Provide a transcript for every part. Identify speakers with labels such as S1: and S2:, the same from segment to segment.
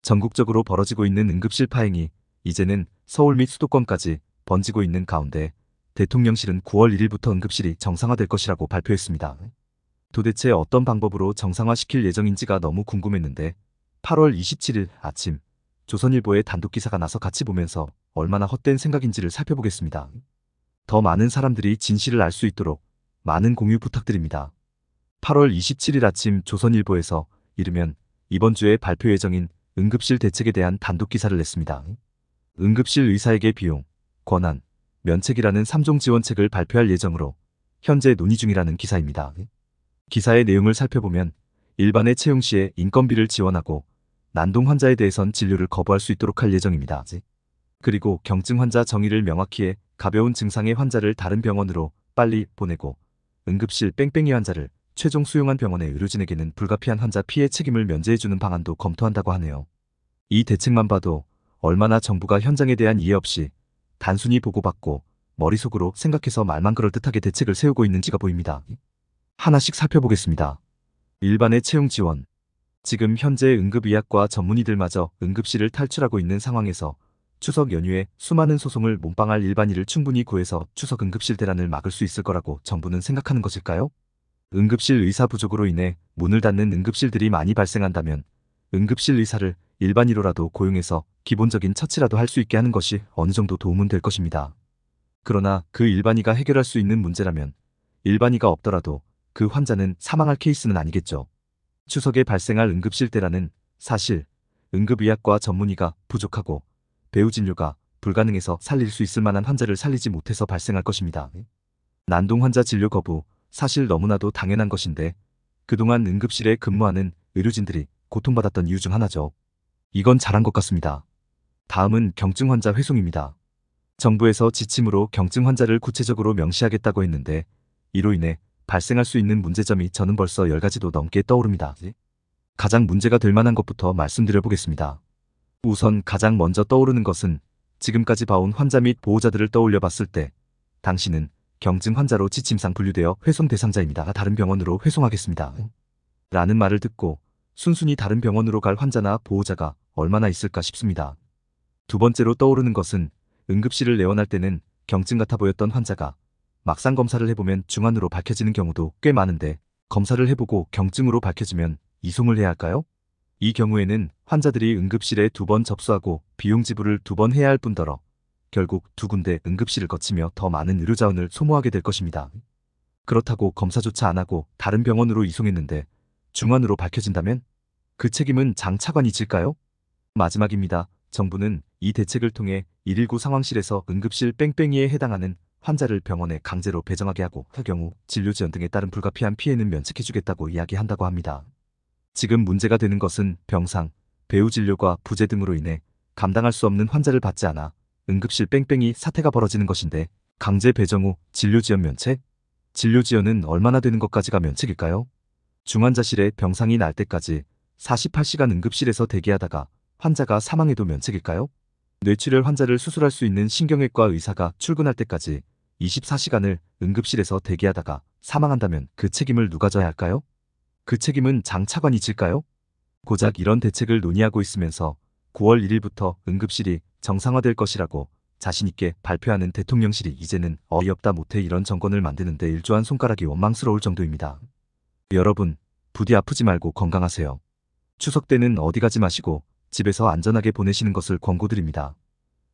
S1: 전국적으로 벌어지고 있는 응급실 파행이 이제는 서울 및 수도권까지 번지고 있는 가운데 대통령실은 9월 1일부터 응급실이 정상화될 것이라고 발표했습니다. 도대체 어떤 방법으로 정상화시킬 예정인지가 너무 궁금했는데 8월 27일 아침 조선일보의 단독 기사가 나서 같이 보면서 얼마나 헛된 생각인지를 살펴보겠습니다. 더 많은 사람들이 진실을 알 수 있도록 많은 공유 부탁드립니다. 8월 27일 아침 조선일보에서 이르면 이번 주에 발표 예정인 응급실 대책에 대한 단독 기사를 냈습니다. 응급실 의사에게 비용, 권한, 면책이라는 3종 지원책을 발표할 예정으로 현재 논의 중이라는 기사입니다. 기사의 내용을 살펴보면 일반의 채용 시에 인건비를 지원하고 난동 환자에 대해선 진료를 거부할 수 있도록 할 예정입니다. 그리고 경증 환자 정의를 명확히 해 가벼운 증상의 환자를 다른 병원으로 빨리 보내고 응급실 뺑뺑이 환자를 최종 수용한 병원의 의료진에게는 불가피한 환자 피해 책임을 면제해주는 방안도 검토한다고 하네요. 이 대책만 봐도 얼마나 정부가 현장에 대한 이해 없이 단순히 보고받고 머릿속으로 생각해서 말만 그럴듯하게 대책을 세우고 있는지가 보입니다. 하나씩 살펴보겠습니다. 일반의 채용 지원. 지금 현재 응급의학과 전문의들마저 응급실을 탈출하고 있는 상황에서 추석 연휴에 수많은 소송을 몸빵할 일반의를 충분히 구해서 추석 응급실 대란을 막을 수 있을 거라고 정부는 생각하는 것일까요? 응급실 의사 부족으로 인해 문을 닫는 응급실들이 많이 발생한다면 응급실 의사를 일반의로라도 고용해서 기본적인 처치라도 할 수 있게 하는 것이 어느 정도 도움은 될 것입니다. 그러나 그 일반의가 해결할 수 있는 문제라면 일반의가 없더라도 그 환자는 사망할 케이스는 아니겠죠. 추석에 발생할 응급실 대란은 사실 응급의학과 전문의가 부족하고 배후 진료가 불가능해서 살릴 수 있을 만한 환자를 살리지 못해서 발생할 것입니다. 난동 환자 진료 거부, 사실 너무나도 당연한 것인데 그동안 응급실에 근무하는 의료진들이 고통받았던 이유 중 하나죠. 이건 잘한 것 같습니다. 다음은 경증 환자 회송입니다. 정부에서 지침으로 경증 환자를 구체적으로 명시하겠다고 했는데 이로 인해 발생할 수 있는 문제점이 저는 벌써 10가지도 넘게 떠오릅니다. 가장 문제가 될 만한 것부터 말씀드려 보겠습니다. 우선 가장 먼저 떠오르는 것은 지금까지 봐온 환자 및 보호자들을 떠올려 봤을 때 당신은 경증 환자로 지침상 분류되어 회송 대상자입니다. 다른 병원으로 회송하겠습니다. 라는 말을 듣고 순순히 다른 병원으로 갈 환자나 보호자가 얼마나 있을까 싶습니다. 두 번째로 떠오르는 것은 응급실을 내원할 때는 경증 같아 보였던 환자가 막상 검사를 해보면 중환으로 밝혀지는 경우도 꽤 많은데 검사를 해보고 경증으로 밝혀지면 이송을 해야 할까요? 이 경우에는 환자들이 응급실에 2번 접수하고 비용 지불을 2번 해야 할 뿐더러 결국 2군데 응급실을 거치며 더 많은 의료자원을 소모하게 될 것입니다. 그렇다고 검사조차 안 하고 다른 병원으로 이송했는데 중환으로 밝혀진다면 그 책임은 장 차관이 질까요? 마지막입니다. 정부는 이 대책을 통해 119 상황실에서 응급실 뺑뺑이에 해당하는 환자를 병원에 강제로 배정하게 하고 그 경우 진료 지연 등에 따른 불가피한 피해는 면책해주겠다고 이야기한다고 합니다. 지금 문제가 되는 것은 병상, 배후 진료과 부재 등으로 인해 감당할 수 없는 환자를 받지 않아 응급실 뺑뺑이 사태가 벌어지는 것인데 강제 배정 후 진료 지연 면책? 진료 지연은 얼마나 되는 것까지가 면책일까요? 중환자실에 병상이 날 때까지 48시간 응급실에서 대기하다가 환자가 사망해도 면책일까요? 뇌출혈 환자를 수술할 수 있는 신경외과 의사가 출근할 때까지 24시간을 응급실에서 대기하다가 사망한다면 그 책임을 누가 져야 할까요? 그 책임은 장 차관이 질까요? 고작 이런 대책을 논의하고 있으면서 9월 1일부터 응급실이 정상화될 것이라고 자신있게 발표하는 대통령실이 이제는 어이없다 못해 이런 정권을 만드는데 일조한 손가락이 원망스러울 정도입니다. 여러분, 부디 아프지 말고 건강하세요. 추석 때는 어디 가지 마시고 집에서 안전하게 보내시는 것을 권고드립니다.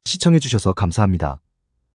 S1: 시청해주셔서 감사합니다.